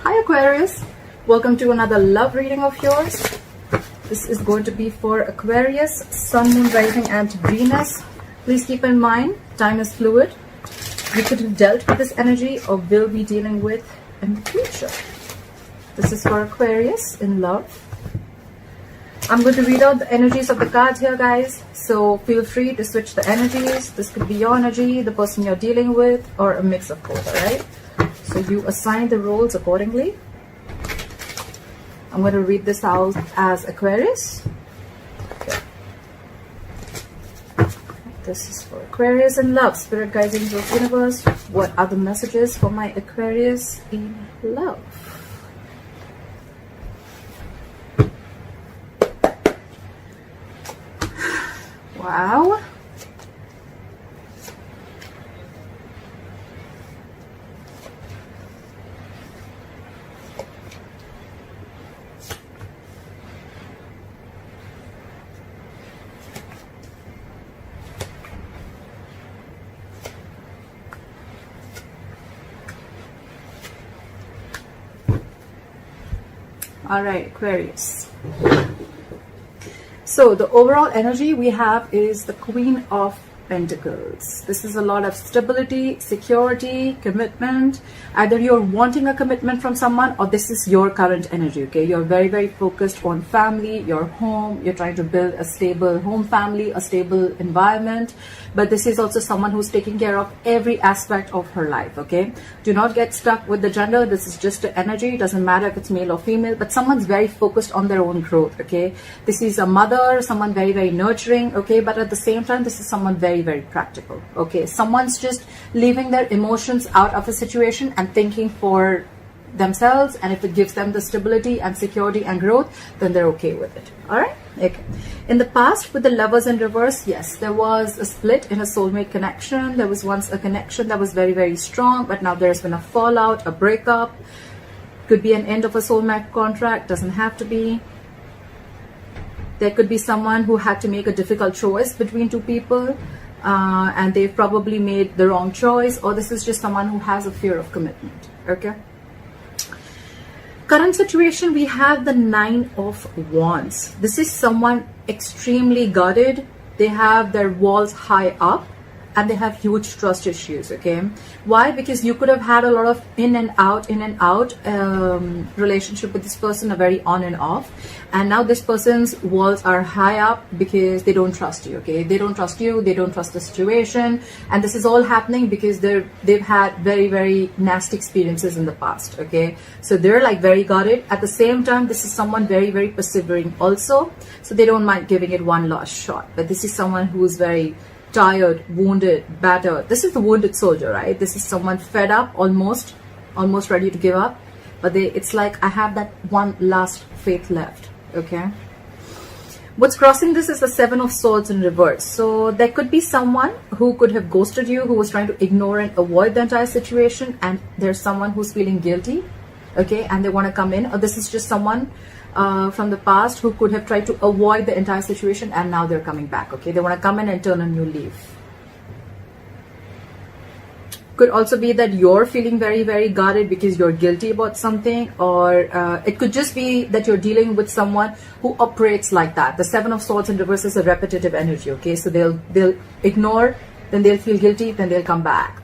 Hi Aquarius, welcome to another love reading of yours. This is going to be for Aquarius, Sun, Moon, Rising and Venus. Please keep in mind, time is fluid. You could have dealt with this energy or will be dealing with in the future. This is for Aquarius in love. I'm going to read out the energies of the cards here, guys. So feel free to switch the energies. This could be your energy, the person you're dealing with, or a mix of both, alright? So you assign the roles accordingly. I'm going to read this out as Aquarius. Okay. This is for Aquarius in love. Spirit, guides, angels, universe. What are the messages for my Aquarius in love? Wow. All right, Aquarius. So the overall energy we have is the Queen of Pentacles. This is a lot of stability, security, commitment. Either you're wanting a commitment from someone or this is your current energy, okay? You're very, very focused on family, your home. You're trying to build a stable home family, a stable environment. But this is also someone who's taking care of every aspect of her life, okay? Do not get stuck with the gender. This is just the energy. It doesn't matter if it's male or female, but someone's very focused on their own growth, okay? This is a mother, someone very, very nurturing, okay? But at the same time, this is someone very, very practical, okay? Someone's just leaving their emotions out of a situation and thinking for themselves, and if it gives them the stability and security and growth, then they're okay with it. All right, okay. In the past, with the Lovers in reverse, yes, there was a split in a soulmate connection. There was once a connection that was very, very strong, but now there's been a fallout, a breakup. Could be an end of a soulmate contract, doesn't have to be. There could be someone who had to make a difficult choice between two people, and they've probably made the wrong choice, or this is just someone who has a fear of commitment, okay? Current situation, we have the Nine of Wands. This is someone extremely guarded. They have their walls high up and they have huge trust issues, okay? Why? Because you could have had a lot of in and out relationship with this person, a very on and off, and now this person's walls are high up because they don't trust you, okay? They don't trust you, they don't trust the situation, and this is all happening because they've had very, very nasty experiences in the past, okay? So they're like very guarded. At the same time, this is someone very, very persevering also, so they don't mind giving it one last shot. But this is someone who's very tired, wounded, battered. This is the wounded soldier, right? This is someone fed up, almost ready to give up, but it's like, I have that one last faith left, okay? What's crossing this is the Seven of Swords in reverse. So there could be someone who could have ghosted you, who was trying to ignore and avoid the entire situation, and there's someone who's feeling guilty, okay, and they want to come in. Or this is just someone from the past who could have tried to avoid the entire situation, and now they're coming back, okay? They want to come in and turn a new leaf. Could also be that you're feeling very, very guarded because you're guilty about something, or it could just be that you're dealing with someone who operates like that. The Seven of Swords in reverse is a repetitive energy, okay? So they'll ignore, then they'll feel guilty, then they'll come back.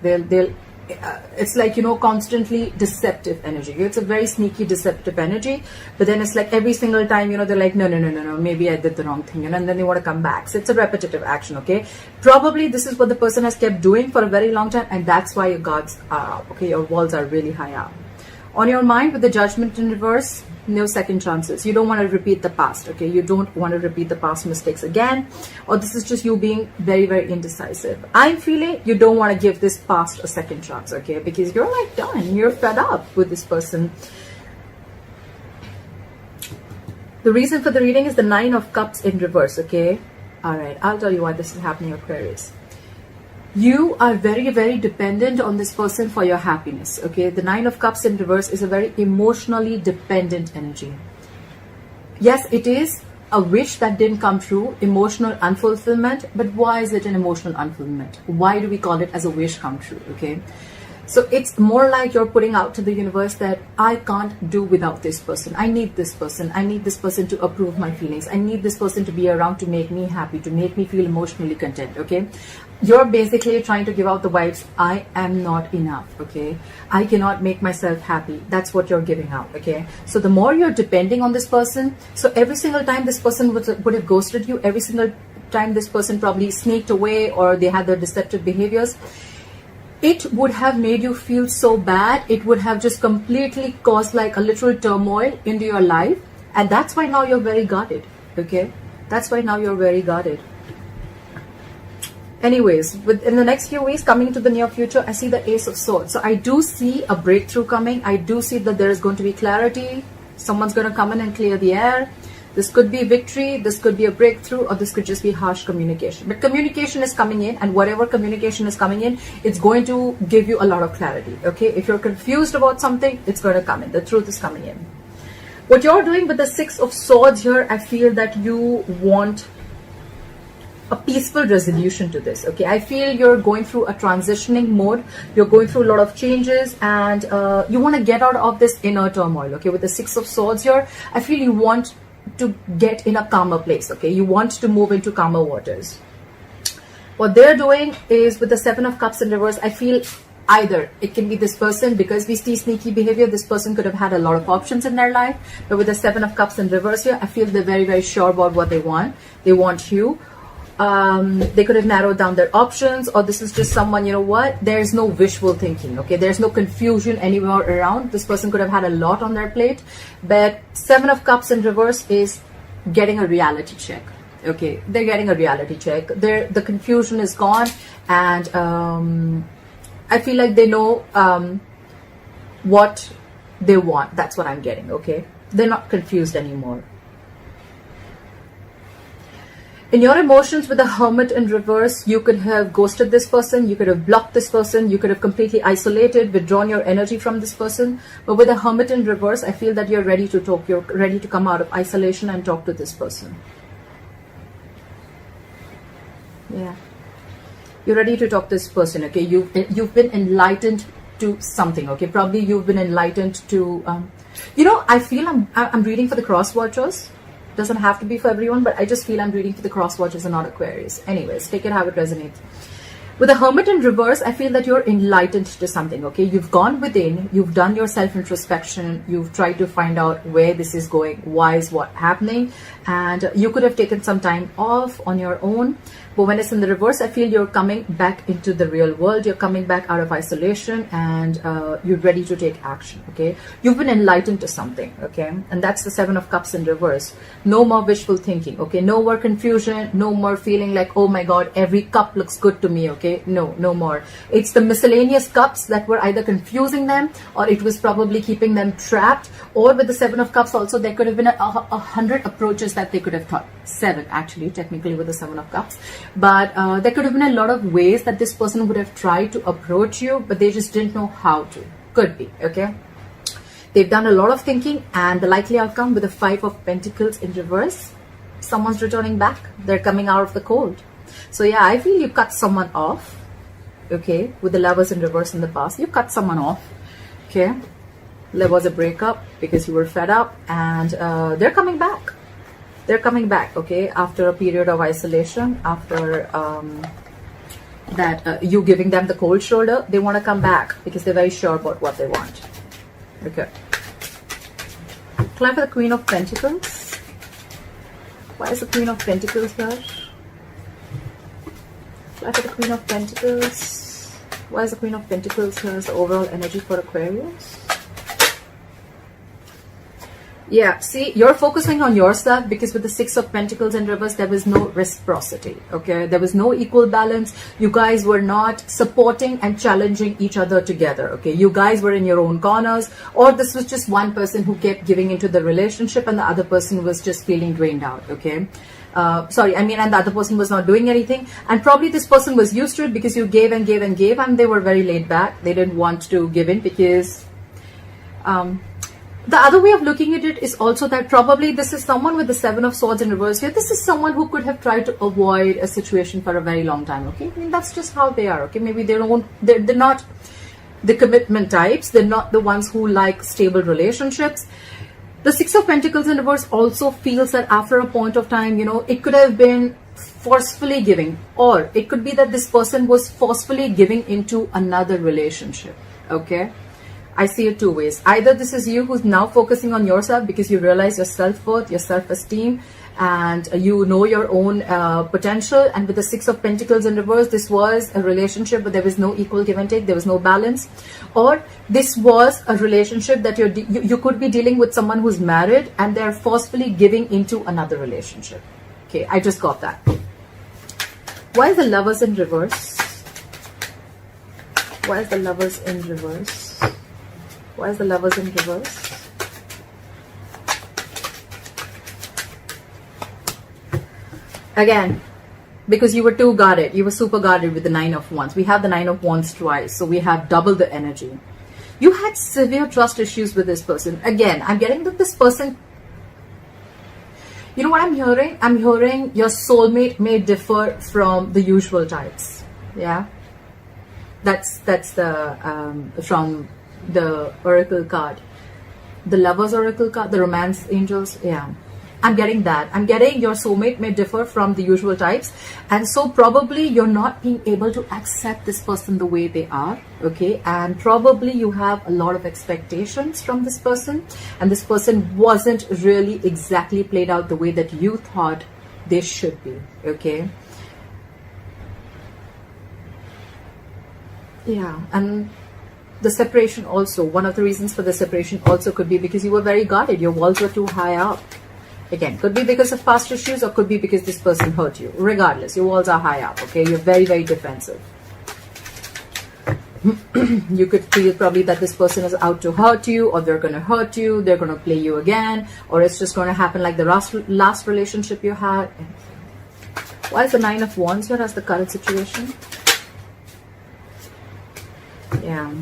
It's like, you know, constantly deceptive energy. It's a very sneaky deceptive energy, but then it's like every single time, you know, they're like, no, maybe I did the wrong thing, you know, and then they want to come back. So it's a repetitive action, okay? Probably this is what the person has kept doing for a very long time, and that's why your guards are up, okay? Your walls are really high up. On your mind, with the Judgment in reverse, no second chances. You don't want to repeat the past, okay? You don't want to repeat the past mistakes again, or this is just you being very, very indecisive. I'm feeling you don't want to give this past a second chance, okay? Because you're like done, you're fed up with this person. The reason for the reading is the Nine of Cups in reverse, okay? All right, I'll tell you why this is happening, Aquarius. You are very, very dependent on this person for your happiness, okay? The Nine of Cups in reverse is a very emotionally dependent energy. Yes, it is a wish that didn't come true, emotional unfulfillment. But why is it an emotional unfulfillment? Why do we call it as a wish come true, okay? So it's more like you're putting out to the universe that I can't do without this person. I need this person. I need this person to approve my feelings. I need this person to be around to make me happy, to make me feel emotionally content, okay? You're basically trying to give out the vibes, I am not enough, okay? I cannot make myself happy. That's what you're giving out, okay? So the more you're depending on this person, so every single time this person would have ghosted you, every single time this person probably sneaked away or they had their deceptive behaviors, it would have made you feel so bad. It would have just completely caused like a literal turmoil into your life. And that's why now you're very guarded, okay? That's why now you're very guarded. Anyways, in the next few weeks, coming into the near future, I see the Ace of Swords. So I do see a breakthrough coming. I do see that there is going to be clarity. Someone's going to come in and clear the air. This could be victory, this could be a breakthrough, or this could just be harsh communication. But communication is coming in, and whatever communication is coming in, it's going to give you a lot of clarity, okay? If you're confused about something, it's going to come in. The truth is coming in. What you're doing with the Six of Swords here, I feel that you want a peaceful resolution to this, okay? I feel you're going through a transitioning mode. You're going through a lot of changes, and you want to get out of this inner turmoil, okay? With the Six of Swords here, I feel you want to get in a calmer place, okay? You want to move into calmer waters. What they're doing is with the Seven of Cups in reverse, I feel either it can be this person, because we see sneaky behavior, this person could have had a lot of options in their life, but with the Seven of Cups in reverse here, I feel they're very, very sure about what they want. They want you. They could have narrowed down their options, or this is just someone, you know what, there's no wishful thinking, okay? There's no confusion anywhere around. This person could have had a lot on their plate, but Seven of Cups in reverse is getting a reality check, okay? They're getting a reality check. The confusion is gone, and I feel like they know what they want. That's what I'm getting, okay? They're not confused anymore. In your emotions with the Hermit in reverse, you could have ghosted this person, you could have blocked this person, you could have completely isolated, withdrawn your energy from this person. But with the Hermit in reverse, I feel that you're ready to talk, you're ready to come out of isolation and talk to this person. Yeah. You're ready to talk to this person, okay? You've been enlightened to something, okay? Probably you've been enlightened to, you know, I feel I'm reading for the cross watchers. Doesn't have to be for everyone, but I just feel I'm reading for the cross watchers and not Aquarius. Anyways, take it how it resonates. With the Hermit in reverse, I feel that you're enlightened to something, okay? You've gone within, you've done your self-introspection, you've tried to find out where this is going, why is what happening, and you could have taken some time off on your own. But when it's in the reverse, I feel you're coming back into the real world. You're coming back out of isolation, and you're ready to take action, okay? You've been enlightened to something, okay? And that's the Seven of Cups in reverse. No more wishful thinking, okay? No more confusion, no more feeling like, oh my God, every cup looks good to me, okay? No more. It's the miscellaneous cups that were either confusing them, or it was probably keeping them trapped. Or with the Seven of Cups also, there could have been 100 approaches that they could have thought. 7 actually, technically, with the Seven of Cups. But there could have been a lot of ways that this person would have tried to approach you, but they just didn't know how to. Could be, okay? They've done a lot of thinking, and the likely outcome with the Five of Pentacles in reverse, someone's returning back. They're coming out of the cold. So yeah, I feel you cut someone off, okay? With the Lovers in reverse in the past, you cut someone off, okay? There was a breakup because you were fed up, and they're coming back. They're coming back, okay? After a period of isolation, after you giving them the cold shoulder, they want to come back because they're very sure about what they want. Okay. Climb for the Queen of Pentacles. Why is the Queen of Pentacles here? Climb for the Queen of Pentacles. Why is the Queen of Pentacles here? Is the overall energy for Aquarius? Yeah, see, you're focusing on yourself because with the Six of Pentacles in reverse, there was no reciprocity, okay? There was no equal balance. You guys were not supporting and challenging each other together, okay? You guys were in your own corners, or this was just one person who kept giving into the relationship and the other person was just feeling drained out, okay? And the other person was not doing anything. And probably this person was used to it because you gave and gave and gave, and they were very laid back. They didn't want to give in because... the other way of looking at it is also that probably this is someone with the Seven of Swords in reverse here. This is someone who could have tried to avoid a situation for a very long time, okay? I mean, that's just how they are, okay? Maybe they're not the commitment types. They're not the ones who like stable relationships. The Six of Pentacles in reverse also feels that after a point of time, you know, it could have been forcefully giving, or it could be that this person was forcefully giving into another relationship. Okay, I see it two ways. Either this is you who's now focusing on yourself because you realize your self-worth, your self-esteem, and you know your own potential. And with the Six of Pentacles in reverse, this was a relationship but there was no equal give and take, there was no balance. Or this was a relationship that you could be dealing with someone who's married and they're forcefully giving into another relationship. Okay, I just got that. Why is the Lovers in reverse? Why is the Lovers in reverse? Why is the Lovers in reverse? Again, because you were too guarded. You were super guarded with the Nine of Wands. We have the Nine of Wands twice, so we have double the energy. You had severe trust issues with this person. Again, I'm getting that this person, you know what I'm hearing? I'm hearing your soulmate may differ from the usual types. Yeah, that's the from the Oracle card, the Lovers Oracle card, the Romance Angels. Yeah, I'm getting that. I'm getting your soulmate may differ from the usual types, and so probably you're not being able to accept this person the way they are. Okay, and probably you have a lot of expectations from this person, and this person wasn't really exactly played out the way that you thought they should be. Okay, yeah. And the separation also, one of the reasons for the separation also could be because you were very guarded. Your walls were too high up. Again, could be because of past issues or could be because this person hurt you. Regardless, your walls are high up. Okay, you're very, very defensive. You could feel probably that this person is out to hurt you, or they're going to hurt you, they're going to play you again, or it's just going to happen like the last relationship you had. Why is the Nine of Wands here as the current situation? Yeah.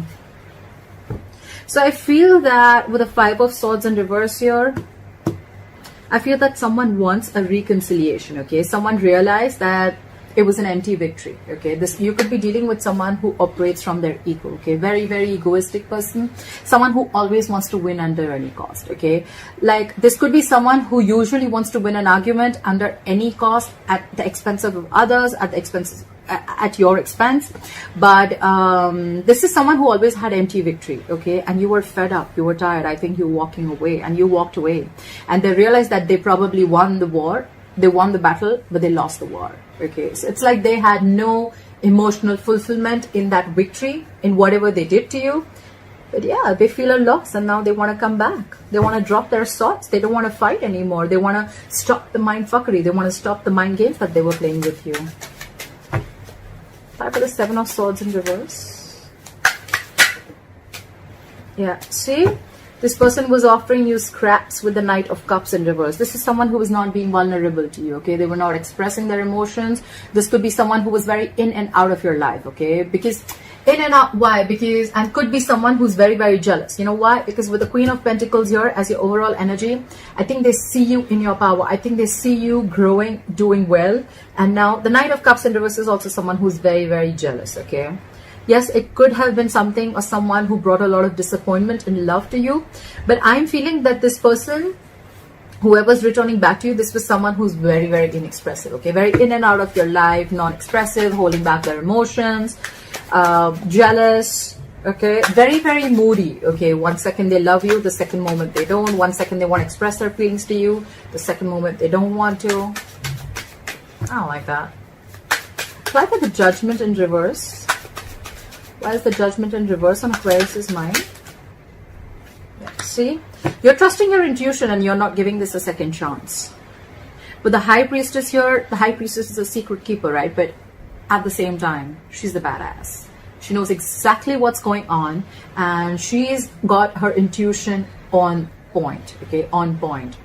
So I feel that with the Five of Swords in reverse here, I feel that someone wants a reconciliation. Okay, someone realized that it was an empty victory. Okay, this, you could be dealing with someone who operates from their ego. Okay, very, very egoistic person, someone who always wants to win under any cost. Okay, like this could be someone who usually wants to win an argument under any cost, at the expense of others, at the expense at your expense. But this is someone who always had empty victory. Okay, and you were fed up, you were tired. I think you're walking away, and you walked away, and they realized that they probably won the war. They won the battle, but they lost the war. Okay, so it's like they had no emotional fulfillment in that victory, in whatever they did to you. But yeah, they feel a loss, and now they want to come back. They want to drop their swords. They don't want to fight anymore. They want to stop the mind fuckery. They want to stop the mind games that they were playing with you. Why for the Seven of Swords in reverse? Yeah, see? This person was offering you scraps with the Knight of Cups in reverse. This is someone who was not being vulnerable to you, okay? They were not expressing their emotions. This could be someone who was very in and out of your life, okay? Because in and out, why? Because, and could be someone who's very, very jealous. You know why? Because with the Queen of Pentacles here as your overall energy, I think they see you in your power. I think they see you growing, doing well. And now the Knight of Cups in reverse is also someone who's very, very jealous, okay? Yes, it could have been something or someone who brought a lot of disappointment in love to you. But I'm feeling that this person, whoever's returning back to you, this was someone who's very, very inexpressive, okay? Very in and out of your life, non-expressive, holding back their emotions, jealous, okay? Very, very moody, okay? One second they love you, the second moment they don't. One second they want to express their feelings to you, the second moment they don't want to. I don't like that. Why for the Judgment in reverse? Why is the Judgment in reverse on Aquarius's mind? Yeah, see? You're trusting your intuition and you're not giving this a second chance. With the High Priestess here, the High Priestess is a secret keeper, right? But at the same time, she's the badass. She knows exactly what's going on, and she's got her intuition on point, okay? On point.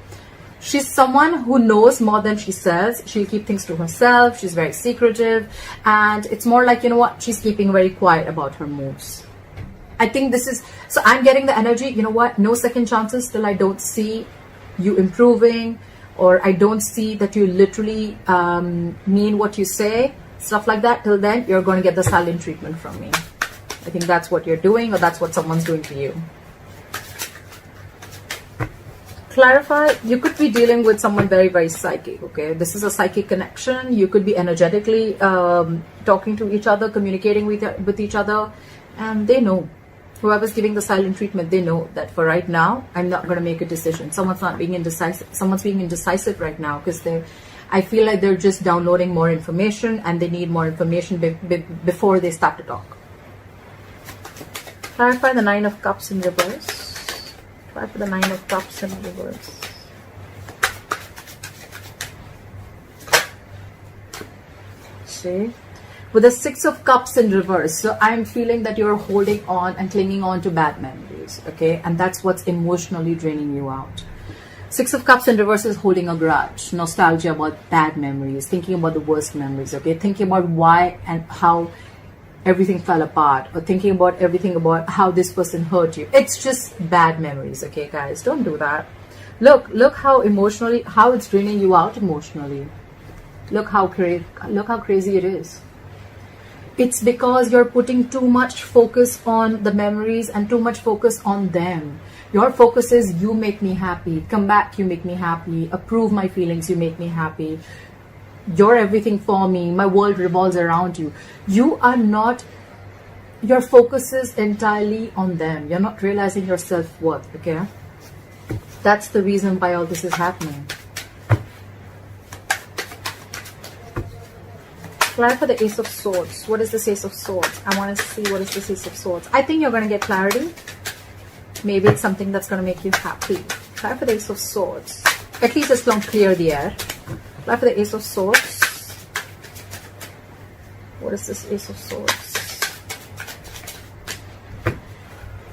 She's someone who knows more than she says. She'll keep things to herself. She's very secretive. And it's more like, you know what? She's keeping very quiet about her moves. I think this is... So I'm getting the energy, you know what? No second chances till I don't see you improving, or I don't see that you literally mean what you say. Stuff like that. Till then, you're going to get the silent treatment from me. I think that's what you're doing, or that's what someone's doing to you. Clarify, you could be dealing with someone very, very psychic, okay? This is a psychic connection. You could be energetically talking to each other, communicating with each other, and they know. Whoever's giving the silent treatment, they know that for right now, I'm not going to make a decision. Someone's not being indecisive. Someone's being indecisive right now because I feel like they're just downloading more information and they need more information before they start to talk. Clarify the Nine of Cups in reverse. Try for the Nine of Cups in reverse. See? With the Six of Cups in reverse. So I'm feeling that you're holding on and clinging on to bad memories. Okay? And that's what's emotionally draining you out. Six of Cups in reverse is holding a grudge. Nostalgia about bad memories. Thinking about the worst memories. Okay? Thinking about why and how everything fell apart, or thinking about everything about how this person hurt you. It's just bad memories, okay, guys? Don't do that. Look how emotionally, how it's draining you out emotionally. Look how crazy it is. It's because you're putting too much focus on the memories and too much focus on them. Your focus is, you make me happy. Come back, you make me happy. Approve my feelings, you make me happy. You're everything for me. My world revolves around you. You are not, your focus is entirely on them. You're not realizing your self-worth, okay? That's the reason why all this is happening. Clarify for the Ace of Swords. What is this Ace of Swords? I want to see what is this Ace of Swords. I think you're going to get clarity. Maybe it's something that's going to make you happy. Clarify for the Ace of Swords. At least it's going to clear the air. Clarify for the Ace of Swords. What is this Ace of Swords?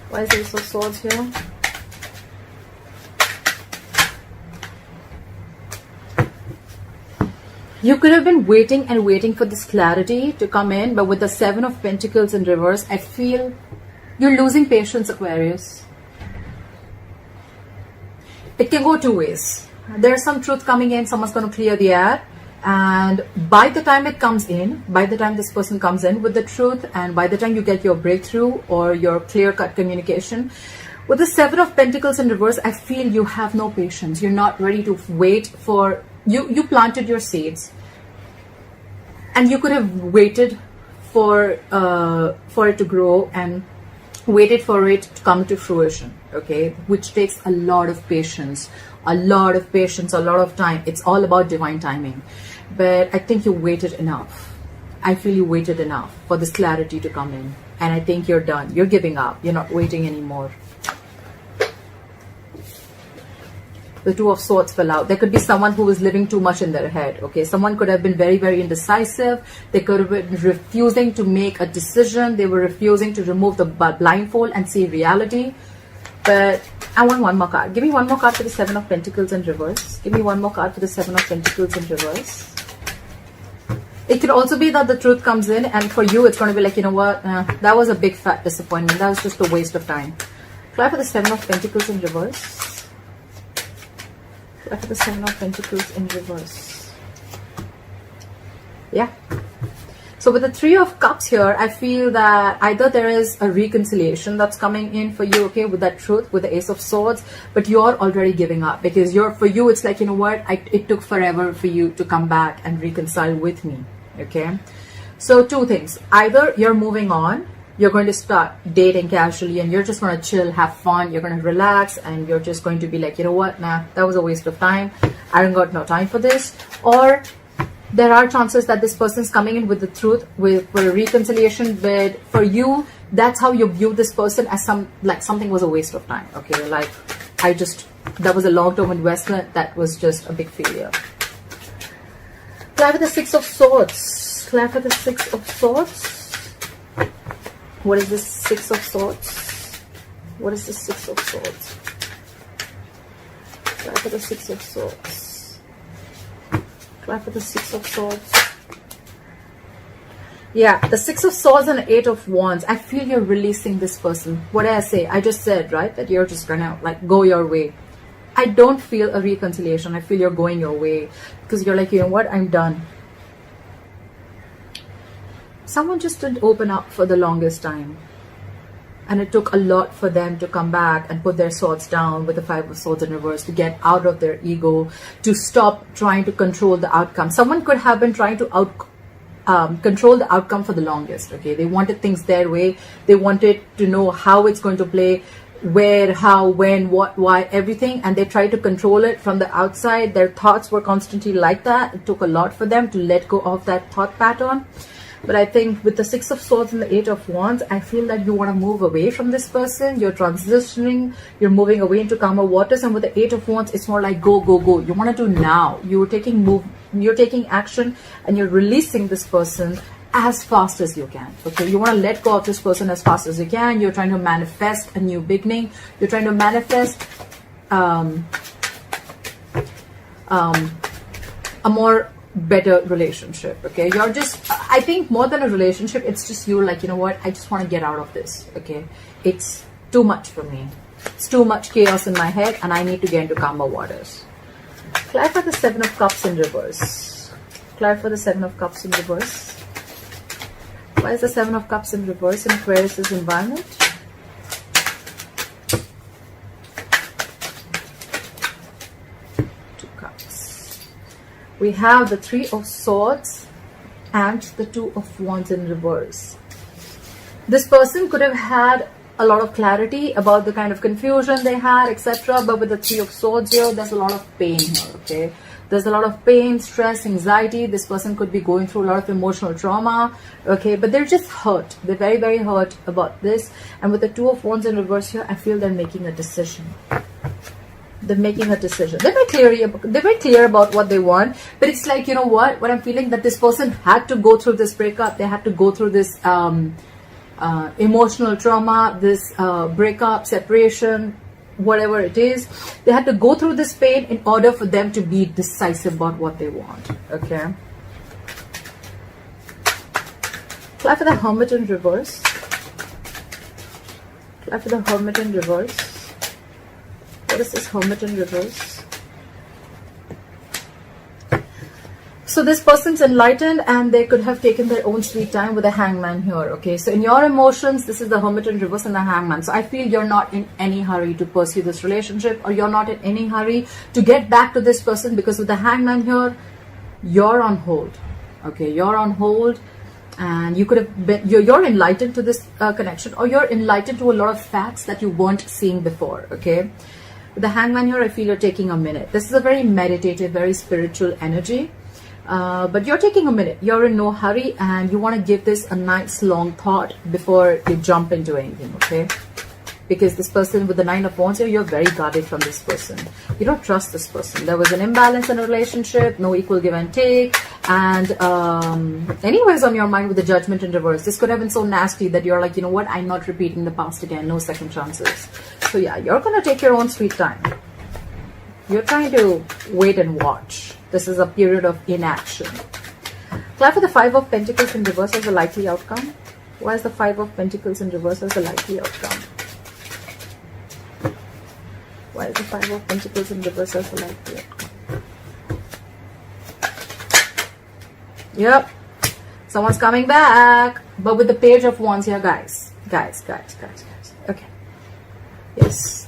Why is the Ace of Swords here? You could have been waiting and waiting for this clarity to come in, but with the Seven of Pentacles in reverse, I feel you're losing patience, Aquarius. It can go two ways. There's some truth coming in, someone's going to clear the air, and by the time it comes in, by the time this person comes in with the truth, and by the time you get your breakthrough or your clear-cut communication, with the Seven of Pentacles in reverse, I feel you have no patience. You're not ready to wait for, you planted your seeds, and you could have waited for it to grow and waited for it to come to fruition, okay, which takes a lot of patience, a lot of time. It's all about divine timing. But I think you waited enough. I feel you waited enough for this clarity to come in, and I think you're done. You're giving up. You're not waiting anymore. The Two of Swords fell out. There could be someone who was living too much in their head, okay? Someone could have been very, very indecisive. They could have been refusing to make a decision. They were refusing to remove the blindfold and see reality. But I want one more card. Give me one more card for the Seven of Pentacles in reverse. Give me one more card for the Seven of Pentacles in reverse. It could also be that the truth comes in, and for you, it's going to be like, you know what? That was a big fat disappointment. That was just a waste of time. Try for the Seven of Pentacles in reverse. Try for the Seven of Pentacles in reverse. Yeah. So with the Three of Cups here, I feel that either there is a reconciliation that's coming in for you, okay, with that truth, with the Ace of Swords, but you're already giving up because for you, it's like, you know what, it took forever for you to come back and reconcile with me, okay? So two things. Either you're moving on, you're going to start dating casually and you're just going to chill, have fun, you're going to relax, and you're just going to be like, you know what, nah, that was a waste of time. I don't got no time for this. Or there are chances that this person's coming in with the truth, for a reconciliation, but for you, that's how you view this person, as something was a waste of time, okay? Like, that was a long-term investment that was just a big failure. Clap for the Six of Swords. Clap for the Six of Swords. What is this Six of Swords? What is the Six of Swords? Clap for the Six of Swords. Clap for the Six of Swords. Yeah, the Six of Swords and the Eight of Wands. I feel you're releasing this person. What did I say? I just said, right, that you're just gonna like go your way. I don't feel a reconciliation. I feel you're going your way because you're like, you know what, I'm done. Someone just didn't open up for the longest time. And it took a lot for them to come back and put their swords down with the Five of Swords in reverse, to get out of their ego, to stop trying to control the outcome. Someone could have been trying to control the outcome for the longest. Okay, they wanted things their way. They wanted to know how it's going to play, where, how, when, what, why, everything, and they tried to control it from the outside. Their thoughts were constantly like that. It took a lot for them to let go of that thought pattern. But I think with the Six of Swords and the Eight of Wands, I feel that you want to move away from this person. You're transitioning, you're moving away into calmer waters. And with the Eight of Wands, it's more like go, go, go. You want to do now. You're taking action, and you're releasing this person as fast as you can. Okay, you want to let go of this person as fast as you can. You're trying to manifest a new beginning. You're trying to manifest a more better relationship. Okay, you're just, I think more than a relationship, it's just you like, you know what, I just want to get out of this. Okay, it's too much for me. It's too much chaos in my head, and I need to get into calmer waters. Clarify the Seven of Cups in reverse. Clarify the Seven of Cups in reverse. Why is the Seven of Cups in reverse in Aquarius' environment? Two Cups. We have the Three of Swords and the Two of Wands in reverse. This person could have had a lot of clarity about the kind of confusion they had, etc. But with the Three of Swords here, there's a lot of pain here, okay? There's a lot of pain, stress, anxiety. This person could be going through a lot of emotional trauma, okay? But they're just hurt. They're very, very hurt about this. And with the Two of Wands in reverse here, I feel they're making a decision. They're making a decision. They're very clear about what they want. But it's like, you know what I'm feeling, that this person had to go through this breakup. They had to go through this emotional trauma, this breakup, separation, whatever it is. They had to go through this pain in order for them to be decisive about what they want. Okay. Apply for the Hermit in reverse. Apply for the Hermit in reverse. What is this Hermit in reverse? So this person's enlightened, and they could have taken their own sweet time with the Hangman here. Okay, so in your emotions, this is the Hermit in reverse and the Hangman. So I feel you're not in any hurry to pursue this relationship, or you're not in any hurry to get back to this person, because with the Hangman here, you're on hold. Okay, you're on hold, and you could have been, you're enlightened to this connection, or you're enlightened to a lot of facts that you weren't seeing before. Okay, with the Hangman here, I feel you're taking a minute. This is a very meditative, very spiritual energy. But you're taking a minute. You're in no hurry, and you want to give this a nice long thought before you jump into anything, okay? Because this person with the Nine of Wands here, you're very guarded from this person. You don't trust this person. There was an imbalance in a relationship, no equal give and take, and anyways on your mind with the Judgment in reverse. This could have been so nasty that you're like, you know what, I'm not repeating the past again, no second chances. So yeah, you're going to take your own sweet time. You're trying to wait and watch. This is a period of inaction. Apply for the Five of Pentacles in reverse as a likely outcome. Why is the Five of Pentacles in reverse as a likely outcome? Why is the Five of Pentacles in reverse as a likely outcome? Yep. Someone's coming back. But with the Page of Wands here, guys. Guys. Okay. Yes.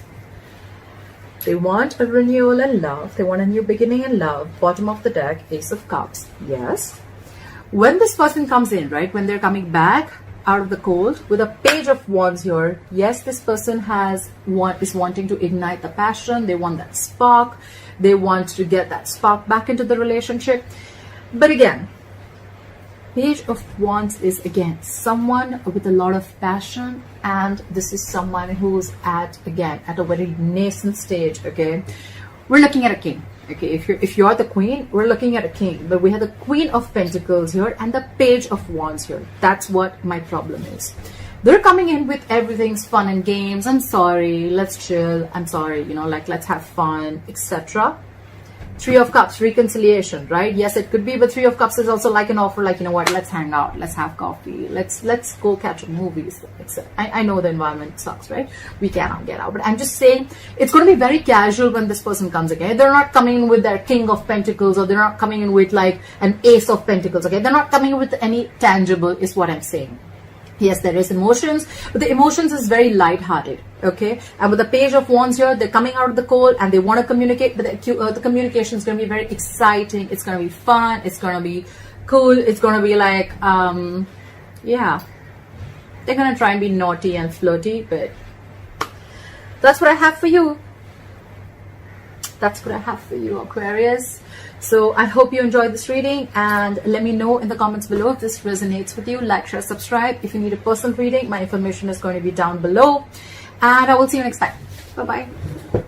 They want a renewal in love. They want a new beginning in love. Bottom of the deck, Ace of Cups. Yes. When this person comes in, right, when they're coming back out of the cold with a Page of Wands here, yes, this person is wanting to ignite the passion. They want that spark. They want to get that spark back into the relationship. But again, Page of Wands is, again, someone with a lot of passion, and this is someone who's at a very nascent stage. Okay, we're looking at a king. Okay, if you're the queen, we're looking at a king, but we have the Queen of Pentacles here and the Page of Wands here. That's what my problem is. They're coming in with everything's fun and games. I'm sorry, let's chill. I'm sorry, you know, like, let's have fun, etc. Three of Cups, reconciliation, right? Yes, it could be, but Three of Cups is also like an offer, like, you know what, let's hang out, let's have coffee, let's go catch movies. I know the environment sucks, right? We cannot get out, but I'm just saying it's going to be very casual when this person comes again. They're not coming in with their King of Pentacles, or they're not coming in with like an Ace of Pentacles, okay? They're not coming in with any tangible, is what I'm saying. Yes, there is emotions, but the emotions is very light-hearted, okay? And with the Page of Wands here, they're coming out of the cold and they want to communicate, but the communication is going to be very exciting. It's going to be fun. It's going to be cool. It's going to be like, yeah, they're going to try and be naughty and flirty, but that's what I have for you. That's what I have for you, Aquarius. So I hope you enjoyed this reading, and let me know in the comments below if this resonates with you. Like, share, subscribe. If you need a personal reading, my information is going to be down below, and I will see you next time. Bye bye.